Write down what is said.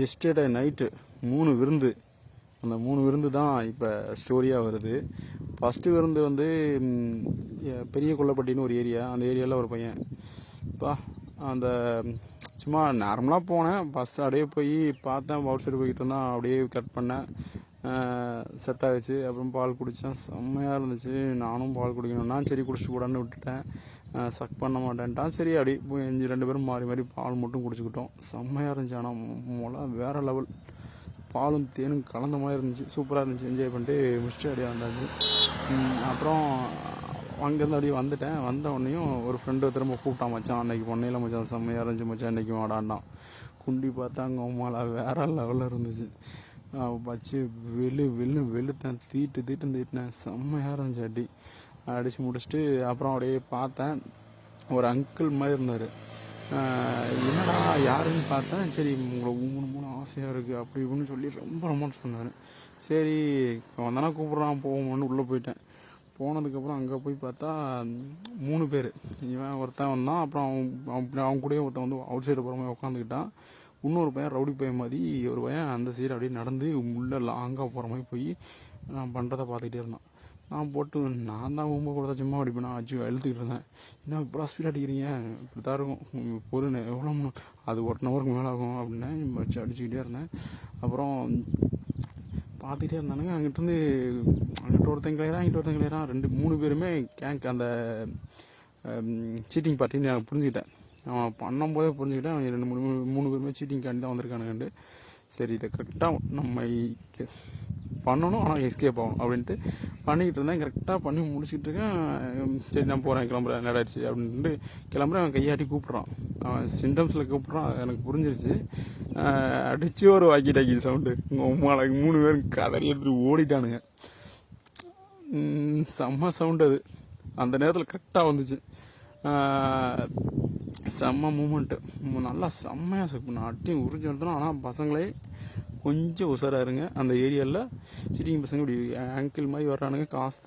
Yesterday night 3 விருந்து. அந்த 3 விருந்து தான் இப்போ ஸ்டோரியாக வருது. ஃபஸ்ட்டு விருந்து வந்து பெரிய கொல்லப்பட்டின்னு ஒரு ஏரியா. அந்த ஏரியாவில் ஒரு பையன் அந்த சும்மா நார்மலாக போனேன். பஸ் அப்படியே போய் பார்த்தேன், அவுட் சைடு போய்கிட்டு இருந்தான். அப்படியே கட் பண்ணேன், செட் ஆகிடுச்சு. அப்புறம் பால் குடித்தேன், செம்மையாக இருந்துச்சு. நானும் பால் குடிக்கணும்னா சரி குடிச்சிட்டு கூடான்னு விட்டுட்டேன். சக் பண்ண மாட்டேன்ட்டான். சரி அப்படி 2 பேரும் மாறி மாறி பால் மட்டும் குடிச்சுக்கிட்டோம். செம்மையாக இருந்துச்சு. ஆனால் வேறு லெவல். பாலும் தேனும் கலந்த மாதிரி இருந்துச்சு. சூப்பராக இருந்துச்சு. என்ஜாய் பண்ணிட்டு முடிச்சுட்டு அப்படியே வந்தாச்சு. அப்புறம் அங்கேருந்து அப்படியே வந்துட்டேன். வந்த உடனேயும் ஒரு ஃப்ரெண்டு திரும்ப கூப்பிட்டான், மச்சான் அன்னைக்கு பொண்ணையில் மச்சான் செம்மையாக இருந்துச்சு மச்சான், இன்றைக்கி வாடாண்டான். குண்டி பார்த்தா அங்கே உமாலா வேறு லெவலில் இருந்துச்சு. வச்சு வெளுத்தேன், தீட்டினேன். செம்மையாக இருந்துச்சு. அடித்து முடிச்சுட்டு அப்புறம் அப்படியே பார்த்தேன். ஒரு அங்கிள் மாதிரி இருந்தார். என்னடா யாருன்னு பார்த்தேன். சரி உங்களை மூணு ஆசையாக இருக்குது அப்படி இப்படின்னு சொல்லி ரொம்ப ரொமான்ஸ் பண்ணார். சரி வந்தானா கூப்பிட்றான் போவோம்னு உள்ளே போயிட்டேன். போனதுக்கப்புறம் அங்கே போய் பார்த்தா 3 பேர். இவன் ஒருத்தன் வந்தான். அப்புறம் அவன் கூடயே ஒருத்தன் வந்து அவுட் சைடு போகிற மாதிரி உட்காந்துக்கிட்டான். இன்னொரு பையன் ரவுடி பையன் மாதிரி ஒரு பையன் அந்த சைடு அப்படியே நடந்து உள்ளே லாங்காக போகிற மாதிரி போய் நான் பண்ணுறதை பார்த்துக்கிட்டே இருந்தான். நான் தான் ரொம்ப கொடுத்தா சும்மா அடிப்பேன். நான் அச்சு எழுத்துக்கிட்டு இருந்தேன். என்ன இப்போலாம் ஸ்பீட் அடிக்கிறீங்க, இப்படி தான் இருக்கும் பொருள் எவ்வளோ அது 1 ஹவருக்கு மேலே ஆகும் அப்படின்னு வச்சு அடிச்சுக்கிட்டே இருந்தேன். அப்புறம் பார்த்துக்கிட்டே இருந்தானுங்க. அங்கிட்ட ஒருத்தன் கிளியரான் 2-3 பேருமே கேங்க் அந்த சீட்டிங் பார்ட்டின்னு நான் புரிஞ்சுக்கிட்டேன். அவன் பண்ணும்போதே புரிஞ்சுக்கிட்டேன். அவன் 3 பேருமே சீட்டிங் காண்டி தான் வந்திருக்கானுங்கண்டு. சரி இதை கரெக்டாக நம்ம பண்ணணும், ஆனால் எஸ்கேப் ஆகணும் அப்படின்ட்டு பண்ணிக்கிட்டு இருந்தேன். கரெக்டாக பண்ணி முடிச்சுக்கிட்டு இருக்கேன். சரி நான் போகிறேன், கிளம்புறேன், நேடாயிடுச்சு அப்படின்ட்டு கிளம்புறேன். அவன் கையாட்டி கூப்பிட்றான். அவன் சிம்டம்ஸில் கூப்பிட்றான். எனக்கு புரிஞ்சிருச்சு. அடித்து ஒரு வாக்கி டாக்கி சவுண்டு. உங்கள் 3 பேரும் கதறி எடுத்துட்டு ஓடிட்டானுங்க. செம்ம சவுண்டு அது. அந்த நேரத்தில் கரெக்டாக வந்துச்சு. செம்ம மூமெண்ட்டு. நல்லா செம்மையாக அட்டியும் உறிஞ்சி எடுத்தோம். ஆனால் பசங்களே கொஞ்சம் உஷாராக இருங்க. அந்த ஏரியாவில் சிட்டிங் பசங்க இப்படி ஆங்கிள் மாதிரி வர்றானுங்க. காசு